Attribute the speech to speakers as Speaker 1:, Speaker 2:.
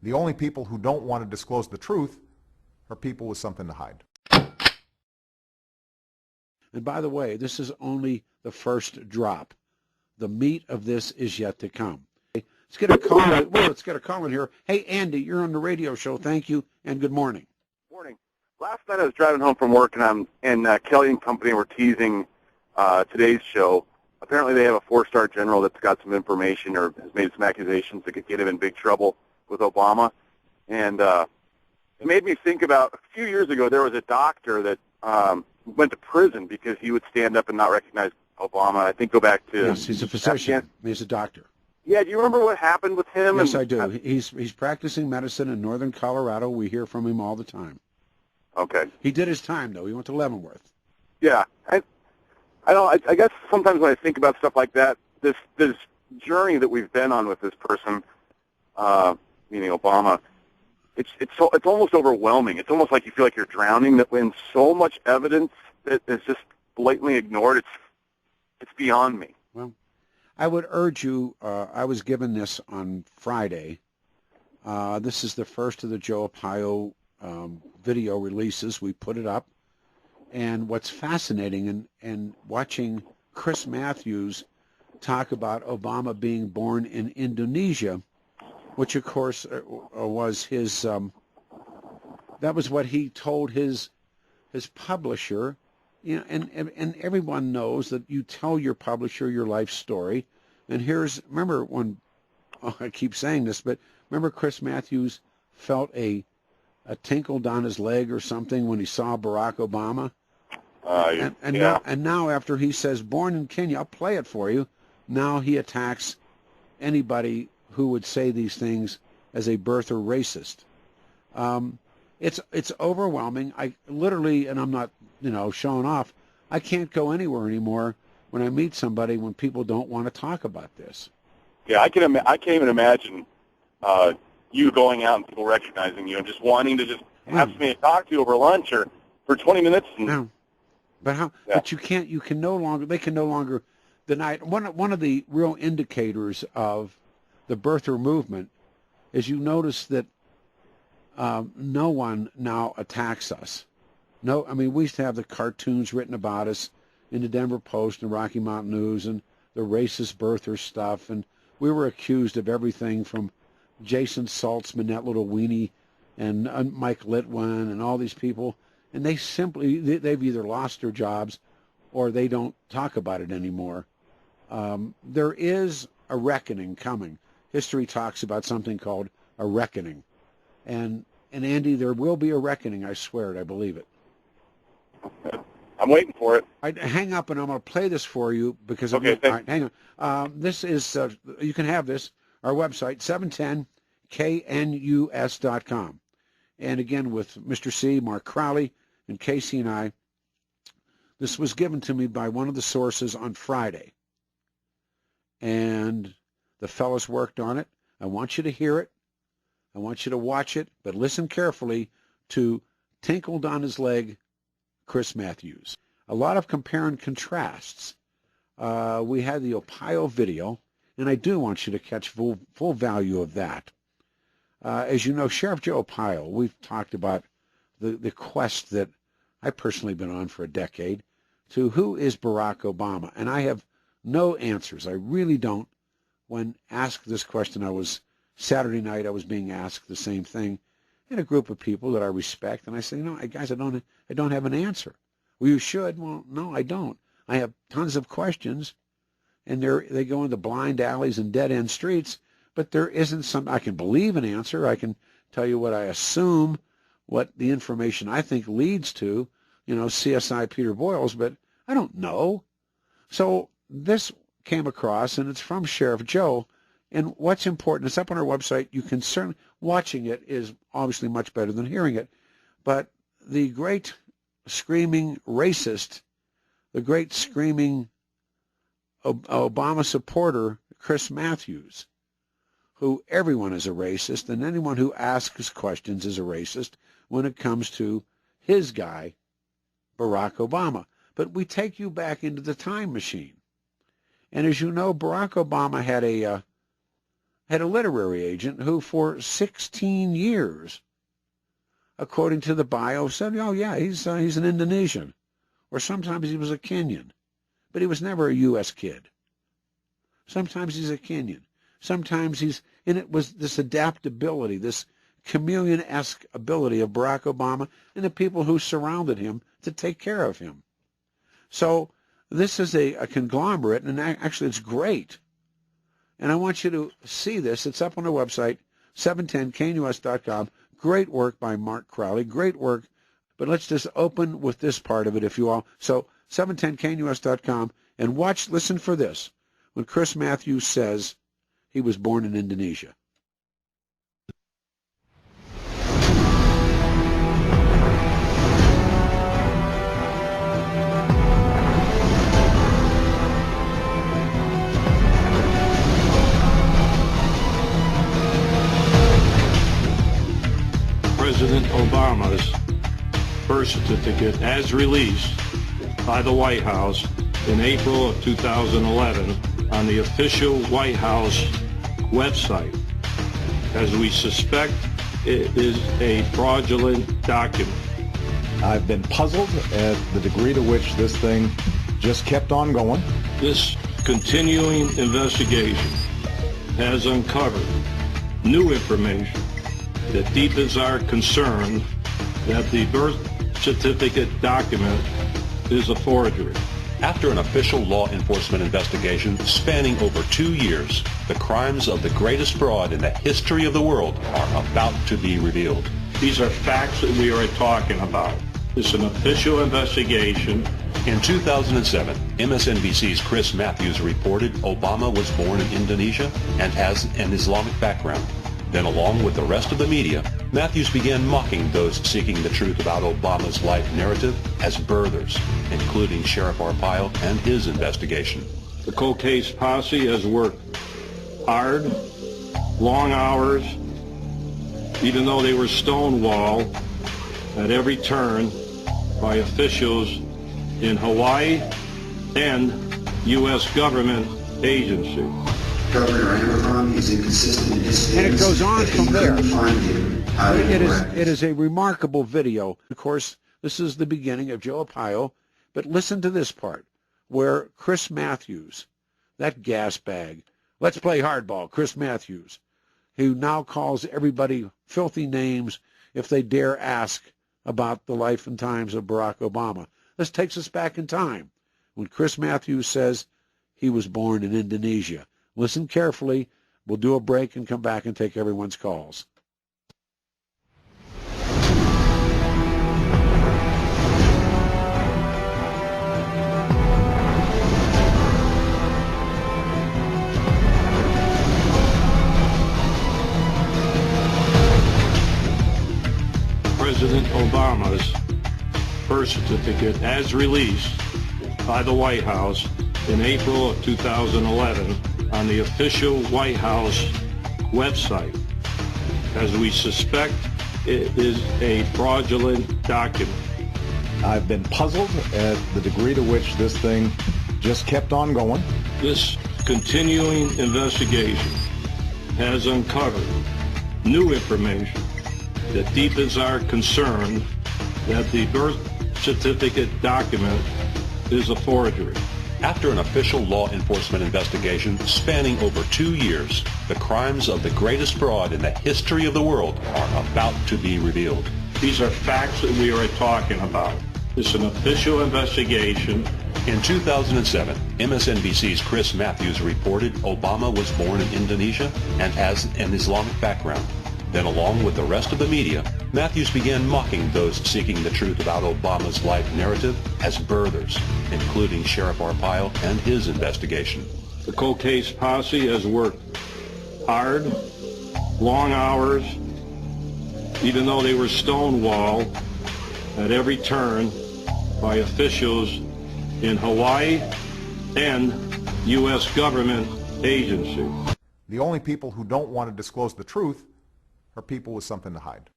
Speaker 1: The only people who don't want to disclose the truth are people with something to hide.
Speaker 2: And by the way, this is only the first drop. The meat of this is yet to come. Let's get a call. Well, let's get a call in here. Hey, Andy, you're on the radio show. Thank you, and good morning.
Speaker 3: Morning. Last night I was driving home from work, and Kelly and company were teasing today's show. Apparently they have a four-star general that's got some information or has made some accusations that could get him in big trouble with Obama. And it made me think about a few years ago there was a doctor that went to prison because he would stand up and not recognize Obama. I think go back to...
Speaker 2: Yes, he's a physician. He's a doctor.
Speaker 3: Yeah, do you remember what happened with him?
Speaker 2: Yes, I do. He's practicing medicine in northern Colorado. We hear from him all the time.
Speaker 3: Okay.
Speaker 2: He did his time, though. He went to Leavenworth.
Speaker 3: Yeah. I guess sometimes when I think about stuff like that, this journey that we've been on with this person, meaning Obama, it's almost overwhelming. It's almost like you feel like you're drowning. That when so much evidence that is just blatantly ignored, it's beyond me.
Speaker 2: Well, I would urge you. I was given this on Friday. This is the first of the Joe Arpaio video releases. We put it up. And what's fascinating in watching Chris Matthews talk about Obama being born in Indonesia, which of course was his, that was what he told his publisher. You know, and everyone knows that you tell your publisher your life story. And remember when, I keep saying this, but remember Chris Matthews felt a tinkle down his leg or something when he saw Barack Obama?
Speaker 3: Yeah.
Speaker 2: Now after he says born in Kenya, I'll play it for you. Now he attacks anybody who would say these things as a birther racist. It's overwhelming. I literally, and I'm not showing off, I can't go anywhere anymore when I meet somebody when people don't want to talk about this.
Speaker 3: Yeah, I can't even imagine you going out and people recognizing you and just wanting to just have somebody to talk to over lunch or for 20 minutes.
Speaker 2: No. But how? Yeah. But you can't. You can no longer. They can no longer deny it. One of the real indicators of the birther movement is you notice that no one now attacks us. No, I mean we used to have the cartoons written about us in the Denver Post and Rocky Mountain News and the racist birther stuff, and we were accused of everything from Jason Saltzman, that little weenie, and Mike Litwin, and all these people. And they've either lost their jobs or they don't talk about it anymore. There is a reckoning coming. History talks about something called a reckoning. And Andy, there will be a reckoning, I swear it, I believe it.
Speaker 3: I'm waiting for it.
Speaker 2: Hang up and I'm going to play this for you because...
Speaker 3: Okay, thanks.
Speaker 2: Hang on. This is, you can have this, our website, 710knus.com. And again, with Mr. C, Mark Crowley, and Casey and I, this was given to me by one of the sources on Friday. And the fellows worked on it. I want you to hear it. I want you to watch it, but listen carefully to Tinkled on His Leg, Chris Matthews. A lot of compare and contrasts. We had the Arpaio video, and I do want you to catch full value of that. As you know, Sheriff Joe Arpaio, we've talked about the quest that I personally been on for a decade to who is Barack Obama. And I have no answers. I really don't. When asked this question, Saturday night, I was being asked the same thing in a group of people that I respect. And I say, guys, I don't have an answer. Well, you should. Well, no, I don't. I have tons of questions. And they go into blind alleys and dead-end streets. But there isn't I can believe an answer. I can tell you what I assume, what the information I think leads to, CSI Peter Boyles, but I don't know. So this came across, and it's from Sheriff Joe, and what's important, it's up on our website. You can certainly, watching it is obviously much better than hearing it, but the great screaming racist, the great screaming Obama supporter, Chris Matthews, who everyone is a racist, and anyone who asks questions is a racist when it comes to his guy, Barack Obama. But we take you back into the time machine. And as you know, Barack Obama had a literary agent who for 16 years, according to the bio, said, oh yeah, he's an Indonesian. Or sometimes he was a Kenyan. But he was never a U.S. kid. Sometimes he's a Kenyan. Sometimes and it was this adaptability, this chameleon-esque ability of Barack Obama and the people who surrounded him to take care of him. So this is a conglomerate, and actually it's great. And I want you to see this. It's up on our website, 710knus.com. Great work by Mark Crowley. Great work. But let's just open with this part of it, if you all. So 710knus.com, and listen for this. When Chris Matthews says he was born in Indonesia.
Speaker 4: President Obama's birth certificate as released by the White House in April of 2011 on the official White House website, as we suspect it is a fraudulent document.
Speaker 1: I've been puzzled at the degree to which this thing just kept on going.
Speaker 4: This continuing investigation has uncovered new information that deepens our concern that the birth certificate document is a forgery.
Speaker 5: After an official law enforcement investigation spanning over 2 years, the crimes of the greatest fraud in the history of the world are about to be revealed.
Speaker 4: These are facts that we are talking about. It's an official investigation.
Speaker 5: In 2007, MSNBC's Chris Matthews reported Obama was born in Indonesia and has an Islamic background. Then, along with the rest of the media, Matthews began mocking those seeking the truth about Obama's life narrative as birthers, including Sheriff Arpaio and his investigation.
Speaker 4: The cold case posse has worked hard, long hours, even though they were stonewalled at every turn by officials in Hawaii and U.S. government agencies.
Speaker 6: Governor Abraham is inconsistent in his statements.
Speaker 2: And it goes on from there. It
Speaker 6: It
Speaker 2: is a remarkable video. Of course, this is the beginning of Joe Arpaio, but listen to this part, where Chris Matthews, that gas bag, let's play hardball, Chris Matthews, who now calls everybody filthy names if they dare ask about the life and times of Barack Obama. This takes us back in time, when Chris Matthews says he was born in Indonesia. Listen carefully. We'll do a break and come back and take everyone's calls.
Speaker 4: President Obama's birth certificate as released by the White House in April of 2011 on the official White House website, as we suspect it is a fraudulent document.
Speaker 1: I've been puzzled at the degree to which this thing just kept on going.
Speaker 4: This continuing investigation has uncovered new information that deepens our concern that the birth certificate document is a forgery.
Speaker 5: After an official law enforcement investigation spanning over 2 years, the crimes of the greatest fraud in the history of the world are about to be revealed.
Speaker 4: These are facts that we are talking about. It's an official investigation.
Speaker 5: In 2007, MSNBC's Chris Matthews reported Obama was born in Indonesia and has an Islamic background. Then, along with the rest of the media, Matthews began mocking those seeking the truth about Obama's life narrative as birthers, including Sheriff Arpaio and his investigation.
Speaker 4: The cold case posse has worked hard, long hours, even though they were stonewalled at every turn by officials in Hawaii and U.S. government agencies.
Speaker 1: The only people who don't want to disclose the truth are people with something to hide.